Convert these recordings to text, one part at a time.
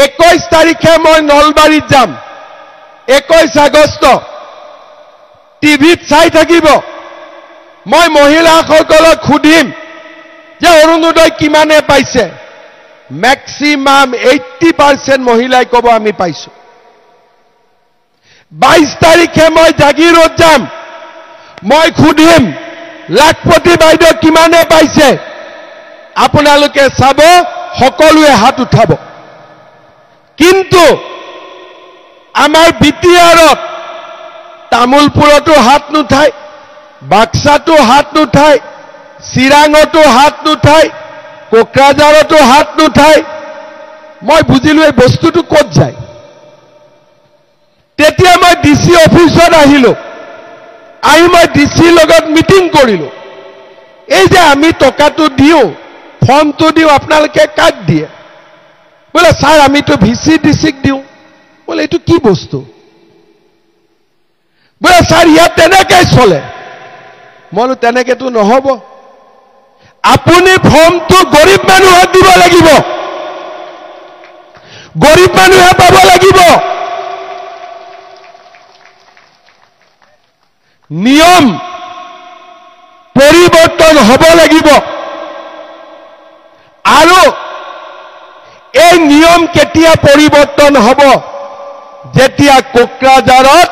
21 তাৰিখে মই নলবাৰীত যাম 21 আগষ্ট টিভিত চাই থাকিব মই মহিলাসকলক সুধিম যে অৰুণোদয় কিমানে পাইছে ম্যাক্সিমাম 80% মহিলাই কব আমি পাইছো 22 তাৰিখে মই জাগিৰোড যাম মই সুধিম লাখপতি বাইদেউ কিমানে পাইছে আপোনালোকে চাব সকলোৱে হাত উঠাব কিন্তু আমাৰ বিটিআৰত তামুলপুৰতো হাত নুঠাই বাক্সাতো হাত নুঠাই চিৰাঙতো হাত নুঠাই কোকৰাঝাৰতো হাত নুঠাই মই বুজিলো এই বস্তুটো ক'ত যায় তেতিয়া মই ডিসি অফিসত আহিলো আহি মই ডিসিৰ লগত মিটিং কৰিলো এই যে আমি টকাটো দিও ফৰ্মটো দিও আপোনালোকে কাক দিয়ে বলে স্যার আমি তো ভিসি ডিসিক দিও বলে এটো কি বস্তু বলে স্যার ইয়া তেনেকে চলে মলো তেনেকে তো নহব আপুনি ফৰ্মটো গৰীব মানুহক দিব লাগিব গৰীব মানুহে পাব লাগিব নিয়ম পৰিৱৰ্তন হ'ব লাগিব আৰু এই নিয়ম কেতিয়া পৰিৱৰ্তন হ'ব যেতিয়া কোকৰাঝাৰত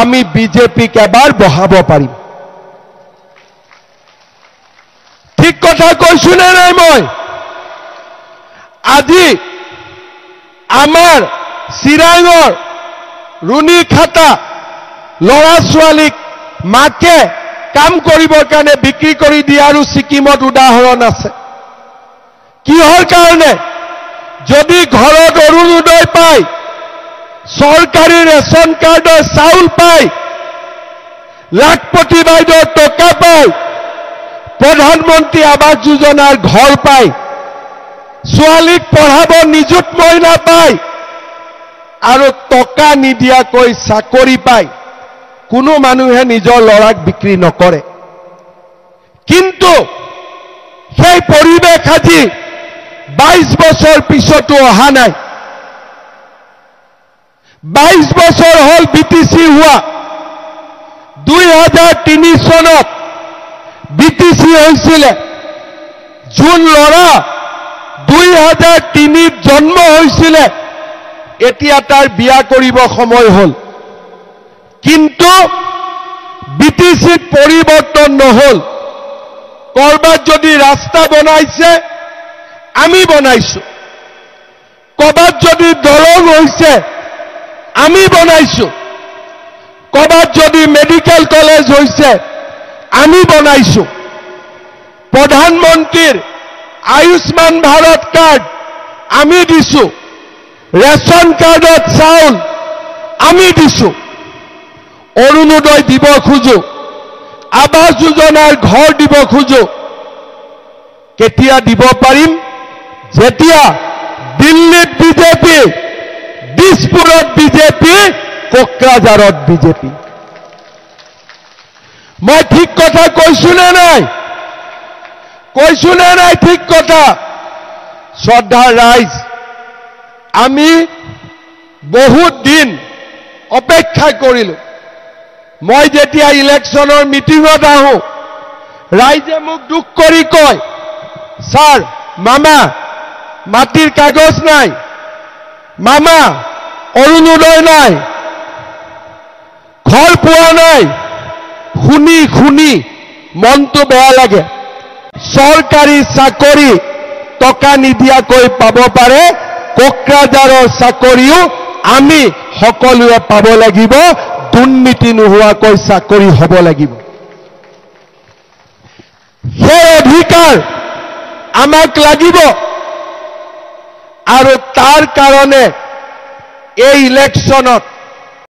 আমি বিজেপিক এবাৰ বহাব পাৰিম ঠিক কথা কৈছো নে নাই মই আজি আমাৰ চিৰাঙৰ ৰুণীখাটা লৰা ছোৱালীক মাকে কাম কৰিবৰ কাৰণে বিক্ৰী কৰি দিয়াৰো ছিকিমত উদাহৰণ আছে কিহৰ কাৰণে যদি ঘৰত অৰুণোদয় পায় চৰকাৰী ৰেচন কাৰ্ডৰ চাউল পায় লাখপতি বাইদেউৰ টকা পায় প্ৰধানমন্ত্ৰী আৱাস যোজনাৰ ঘৰ পায় ছোৱালীক পঢ়াব নিযুত মইনা পায় আৰু টকা নিদিয়াকৈ চাকৰি পায় কোনো মানুহে নিজৰ লৰাক বিক্ৰী নকৰে কিন্তু সেই পৰিৱেশ আজি 22 বছৰ পিছতো অহা নাই 22 বছৰ হল বিটিসি হোৱা 2003 চনত বিটিসি হৈছিল জুন লৰা 2003 জন্ম হৈছিল এতিয়া তাৰ বিয়া কৰিব সময় হল কিন্তু বিটিসিত পৰিৱৰ্তন নহল কৰবাত যদি ৰাস্তা বনাইছে আমি বনাইছো কৰবাত যদি দলং হৈছে আমি বনাইছো কৰবাত যদি মেডিকেল কলেজ হৈছে আমি বনাইছো প্ৰধানমন্ত্ৰীৰ আয়ুষ্মান ভাৰত কাৰ্ড আমি দিছো ৰেচন কাৰ্ডত চাউল আমি দিছো অৰুণোদয় দিব খোজো আৱাস যোজনাৰ ঘৰ দিব খোজো কেতিয়া দিব পাৰিম যেতিয়া দিল্লীত বিজেপি দিছপুৰত বিজেপি কোকৰাঝাৰত বিজেপি মই ঠিক কথা কৈছো নে নাই ঠিক কথা শ্ৰদ্ধা ৰাইজ আমি বহুত দিন অপেক্ষা কৰিলো মই যেতিয়া ইলেকশনৰ মিটিঙত আহো ৰাইজে মোক দুখ কৰি কয় স্যাৰ মামা মাটিৰ কাগজ নাই মামা অৰুণোদয় নাই ঘৰ পোৱা নাই শুনি শুনি মনটো বেয়া লাগে চৰকাৰী চাকৰি টকা নিদিয়াকৈ পাব পাৰে কোকৰাঝাৰৰ চাকৰিও আমি সকলোৱে পাব লাগিব দুৰ্নীতি নোহোৱাকৈ চাকৰি হ'ব লাগিব সেই অধিকাৰ আমাক লাগিব আৰু তাৰ কাৰণে এই ইলেকশনত